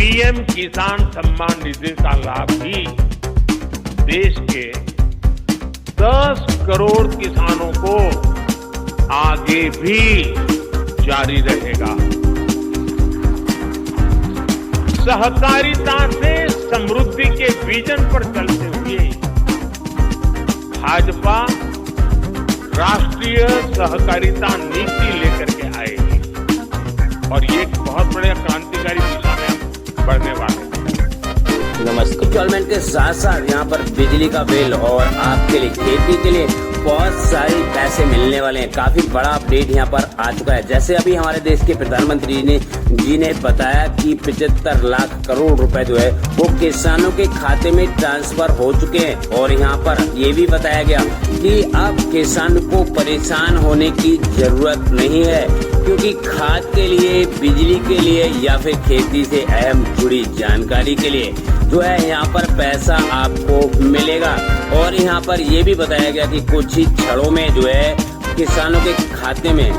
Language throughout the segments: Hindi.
पीएम किसान सम्मान निधि का लाभ भी देश के 10 करोड़ किसानों को आगे भी जारी रहेगा। सहकारिता से समृद्धि के विजन पर चलते हुए भाजपा राष्ट्रीय सहकारिता नीति लेकर के आएगी और ये एक बहुत बड़े क्रांतिकारी दिशा में बढ़ने वाले हैं। नमस्कार। इंस्टॉलमेंट के साथ साथ यहाँ पर बिजली का बिल और आपके लिए खेती के लिए बहुत सारे पैसे मिलने वाले हैं। काफी बड़ा अपडेट यहाँ पर आ चुका है। जैसे अभी हमारे देश के प्रधानमंत्री जी ने बताया कि 75 लाख करोड़ रुपए जो है वो किसानों के खाते में ट्रांसफर हो चुके हैं। और यहाँ पर ये भी बताया गया कि अब किसान को परेशान होने की जरूरत नहीं है, क्योंकि खाद के लिए, बिजली के लिए या फिर खेती से अहम जुड़ी जानकारी के लिए जो है यहाँ पर पैसा आपको मिलेगा। और यहाँ पर ये भी बताया गया कि कुछ ही क्षणों में जो है किसानों के खाते में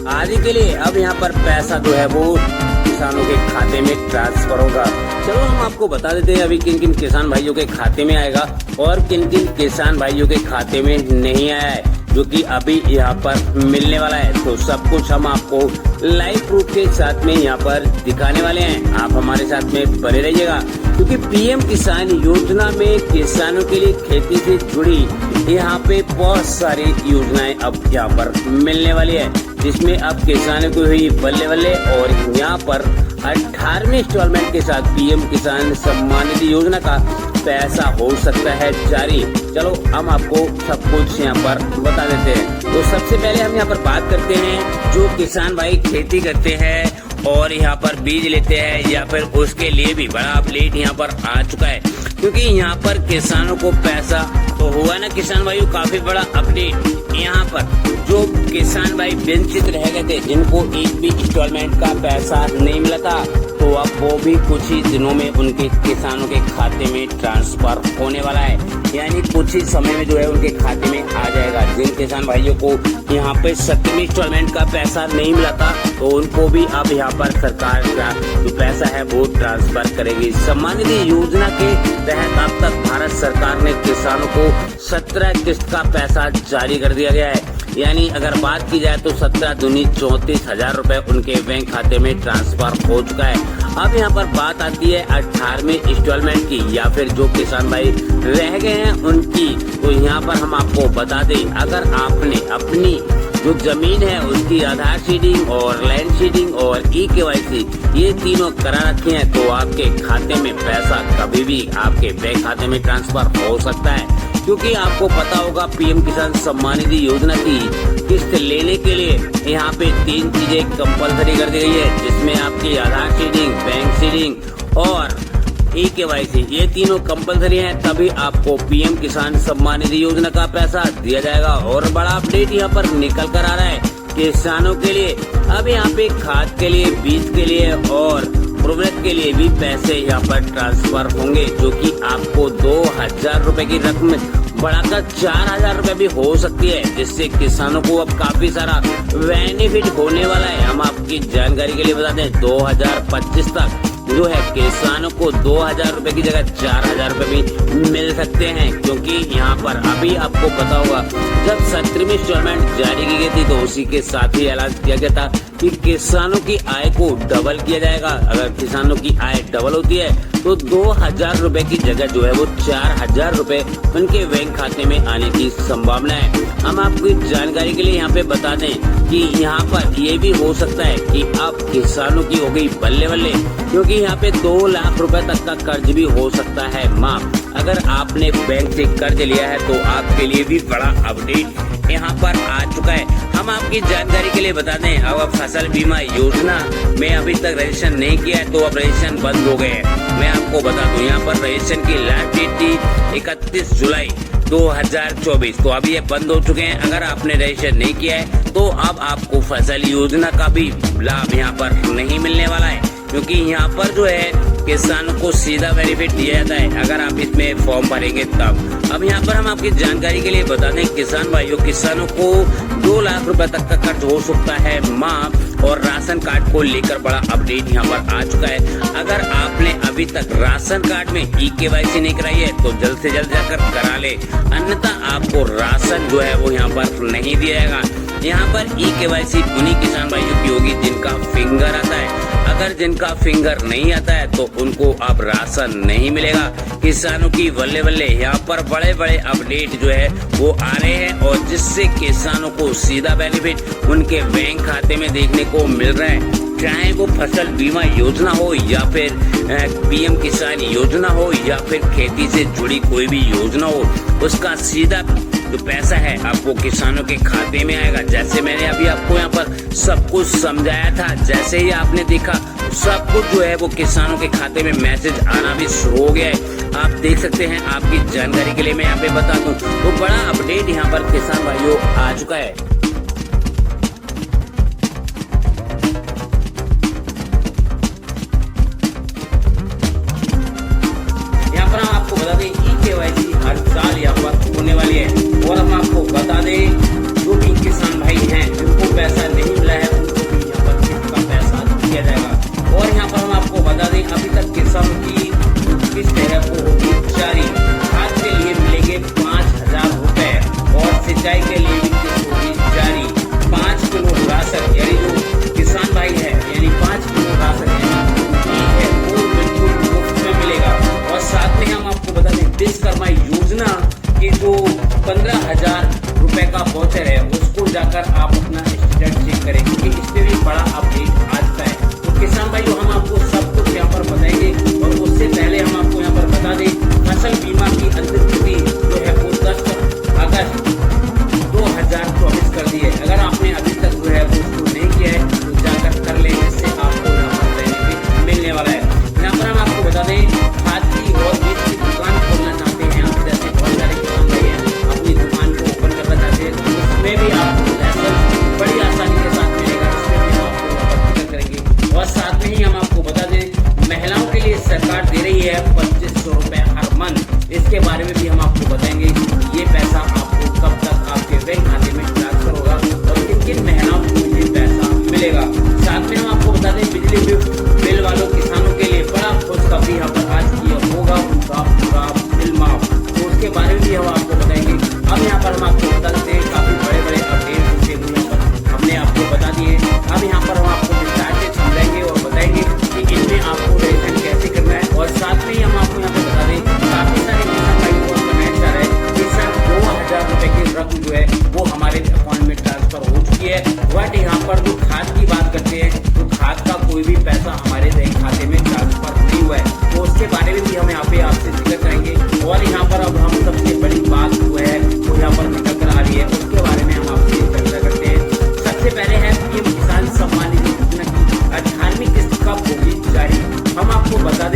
आदि के लिए अब यहाँ पर पैसा जो है वो किसानों के खाते में ट्रांसफर होगा। चलो हम आपको बता देते हैं अभी किन किन किसान भाइयों के खाते में आएगा और किन किन किसान भाइयों के खाते में नहीं आया है, जो कि अभी यहाँ पर मिलने वाला है। तो सब कुछ हम आपको लाइव प्रूफ के साथ में यहाँ पर दिखाने वाले हैं। आप हमारे साथ में बने रहिएगा, क्योंकि पीएम किसान योजना में किसानों के लिए खेती से जुड़ी यहाँ पे बहुत सारी योजनाएं अब यहाँ पर मिलने वाली है, जिसमें अब किसानों को हुई बल्ले बल्ले। और यहाँ पर 18वें इंस्टॉलमेंट के साथ पीएम किसान सम्मान निधि योजना का पैसा हो सकता है जारी। चलो हम आपको सब कुछ यहाँ पर बता देते हैं। तो सबसे पहले हम यहाँ पर बात करते हैं जो किसान भाई खेती करते हैं और यहाँ पर बीज लेते हैं या फिर उसके लिए भी बड़ा अपडेट यहाँ पर आ चुका है, क्योंकि यहाँ पर किसानों को पैसा तो हुआ ना किसान भाइयों, काफी बड़ा अपडेट। यहाँ पर जो किसान भाई वंचित रह गए थे, जिनको एक भी इंस्टॉलमेंट का पैसा नहीं मिला था, तो अब वो भी कुछ ही दिनों में उनके किसानों के खाते में ट्रांसफर होने वाला है। यानी कुछ ही समय में जो है उनके खाते में आ जाएगा। जिन किसान भाइयों को यहाँ पे 17वें इंस्टॉलमेंट का पैसा नहीं मिला था, तो उनको भी अब यहाँ पर सरकार का जो पैसा है वो ट्रांसफर करेगी। सम्मान निधि योजना के तहत अब तक भारत सरकार ने किसानों को 17 किस्त का पैसा जारी कर दिया गया है। यानी अगर बात की जाए तो 17 दूनी 34,000 रुपए उनके बैंक खाते में ट्रांसफर हो चुका है। अब यहाँ पर बात आती है 18वें इंस्टॉलमेंट की या फिर जो किसान भाई रह गए हैं उनकी। तो यहाँ पर हम आपको बता दें, अगर आपने अपनी जो जमीन है उसकी आधार सीडिंग और लैंड सीडिंग और ई-केवाईसी ये तीनों करा रखे हैं, तो आपके खाते में पैसा कभी भी आपके बैंक खाते में ट्रांसफर हो सकता है। क्योंकि आपको पता होगा पीएम किसान सम्मान निधि योजना की किस्त लेने के लिए यहाँ पे 3 चीजें कंपलसरी कर दी गई है, जिसमें आपकी आधार सीडिंग, बैंक सीडिंग और ई-केवाईसी ये तीनों कंपलसरी हैं, तभी आपको पीएम किसान सम्मान निधि योजना का पैसा दिया जाएगा। और बड़ा अपडेट यहाँ पर निकल कर आ रहा है किसानों के लिए। अब यहाँ पे खाद के लिए, बीज के लिए और उर्वरक के लिए भी पैसे यहाँ पर ट्रांसफर होंगे, जो कि आपको 2,000 रुपए की रकम बढ़ाकर 4,000 रुपए भी हो सकती है, जिससे किसानों को अब काफी सारा बेनिफिट होने वाला है। हम आपकी जानकारी के लिए बता दें 2025 तक जो है किसानों को 2,000 रुपए की जगह 4,000 रुपए भी मिल सकते हैं। क्योंकि यहाँ पर अभी आपको पता होगा जब 17वीं इंस्टॉलमेंट जारी की गई थी, तो उसी के साथ ही ऐलान किया गया था कि किसानों की आय को डबल किया जाएगा। अगर किसानों की आय डबल होती है तो 2,000 रुपए की जगह जो है वो 4,000 रुपए उनके बैंक खाते में आने की संभावना है। हम आपको जानकारी के लिए यहाँ पे बता दें कि यहाँ पर ये भी हो सकता है कि अब किसानों की हो गई बल्ले बल्ले, क्योंकि यहाँ पे 2 लाख रुपए तक का कर्ज भी हो सकता है माफ। अगर आपने बैंक से कर्ज लिया है तो आपके लिए भी बड़ा अपडेट यहाँ पर आ चुका है। हम आपकी जानकारी के लिए बता दें, अब फसल बीमा योजना में अभी तक रजिस्ट्रेशन नहीं किया है तो अब रजिस्ट्रेशन बंद हो गए हैं। मैं आपको बता दूं यहाँ पर रजिस्ट्रेशन की लास्ट डेट थी 31 जुलाई 2024, तो अभी ये बंद हो चुके हैं। अगर आपने रजिस्ट्रेशन नहीं किया है तो अब आपको फसल योजना का भी लाभ यहाँ पर नहीं मिलने वाला है, क्योंकि यहाँ पर जो है किसानों को सीधा बेनिफिट दिया जाता है अगर आप इसमें फॉर्म भरेंगे तब। अब यहाँ पर हम आपकी जानकारी के लिए बता दें किसान भाइयों, किसानों को 2 लाख रुपए तक का कर्ज हो सकता है माफ। और राशन कार्ड को लेकर बड़ा अपडेट यहाँ पर आ चुका है। अगर आपने अभी तक राशन कार्ड में KYC नहीं कराई है तो जल्द से जल्द जाकर करा ले, अन्यथा आपको राशन जो है वो यहाँ पर नहीं दिया जाएगा। यहाँ पर KYC उन्हीं किसान भाइयों की होगी जिनका फिंगर आता है। अगर जिनका फिंगर नहीं आता है तो उनको अब राशन नहीं मिलेगा। किसानों की बल्ले बल्ले यहाँ पर बड़े बड़े अपडेट जो है वो आ रहे हैं और जिससे किसानों को सीधा बेनिफिट उनके बैंक खाते में देखने को मिल रहा है। चाहे वो फसल बीमा योजना हो या फिर PM किसान योजना हो या फिर खेती से जुड़ी कोई भी योजना हो, उसका सीधा जो पैसा है आपको किसानों के खाते में आएगा। जैसे मैंने अभी आपको यहाँ पर सब कुछ समझाया था, जैसे ही आपने देखा सब कुछ जो है वो किसानों के खाते में मैसेज आना भी शुरू हो गया है। आप देख सकते हैं, आपकी जानकारी के लिए मैं यहाँ पे बता दूं तो बड़ा अपडेट यहाँ पर किसान भाइयों आ चुका है। यहाँ पर हम आपको बता दें KYC हर साल यहाँ पर होने वाली है। और हम आपको बता दें जो भी किसान भाई हैं जिनको पैसा नहीं मिला है उनको भी यहाँ पर किस्त का पैसा दिया जाएगा। और यहाँ पर हम आपको बता दें अभी तक किसानों की किस्त है वो होगी जारी। खाद के लिए मिलेंगे 5,000 रुपए और सिंचाई के लिए भी किस्त होगी जारी। 5 किलो राशन यानी जो किसान भाई है यानी 5 किलो राशन है वो बिल्कुल मुफ्त में मिलेगा। और साथ में हम आपको बता दें विश्वकर्मा योजना की जो 15,000 रुपए का वाउचर है उसको जाकर आप अपना स्टेटस चेक करें, क्योंकि इससे भी बड़ा अपडेट आता है। तो किसान भाइयों हम आपको सब कुछ यहाँ पर बताएंगे और उससे पहले हम आपको यहाँ पर बता दें फसल बीमा की अंतिम तिथि जो है वो 10 अगस्त 2024 कर दी है। अगर आपने अभी तक जो है वो उसको नहीं किया है तो जाकर कर ले, जिससे आपको यहाँ पर बेनिफिट मिलने वाला है। यहाँ पर हम आपको बता दें खाद की और बीज की दुकान खोलना चाहते हैं आप, जैसे बहुत सारे किसान भाई हैं अपनी दुकान को ओपन करना चाहते हैं तो उसमें भी आपको लाइसेंस बड़ी आसानी के साथ मिलेगा। इसमें भी हम आपको यहाँ पर मदद करेंगे। और साथ में ही हम आपको बता दें महिलाओं के लिए सरकार दे रही है 2500 रुपए हर मंथ। इसके बारे में भी हम आपको बताएंगे ये पैसा आपको कब तक आपके बैंक खाते में ट्रांसफर होगा और किन किन महिलाओं को ये पैसा मिलेगा। साथ में हम आपको बता दें बिजली बिल वालों किसानों के लिए बड़ा खुशखबरी यहाँ पर आज किया होगा उनका पूरा बिल माफ, तो उसके बारे में भी हम आपको बताएंगे। अब यहाँ पर हम आपको बता देते हैं काफी बड़े बड़े अपडेट होते हुए यहाँ पर हमने आपको बता दिए। अब यहाँ पर हम आपको विस्तार से समझाएंगे और बताएंगे कि इनमें आपको रजिस्ट्रेशन कैसे करना है। और साथ में ही हम आपको यहाँ पे बता दें काफी सारे किसान भाई को कमेंट आ रहा है कि सर 2,000 रुपए की रकम जो है वो हमारे अकाउंट में ट्रांसफर हो चुकी है। बट यहाँ पर जो खाद की बात करते हैं तो खाद का कोई भी पैसा हमारे बैंक खाते में ट्रांसफर नहीं हुआ है, तो उसके बारे में भी हम यहाँ पे आपसे जिक्र करेंगे। और यहाँ पर अब हम सबसे बड़ी बात जो है वो यहाँ पर निकल कर आ रही है, उसके बारे में हम आपसे चर्चा करते हैं। सबसे पहले है PM किसान सम्मान निधि योजना की 18वीं किस्त कब होगी जारी, हम आपको बता दें।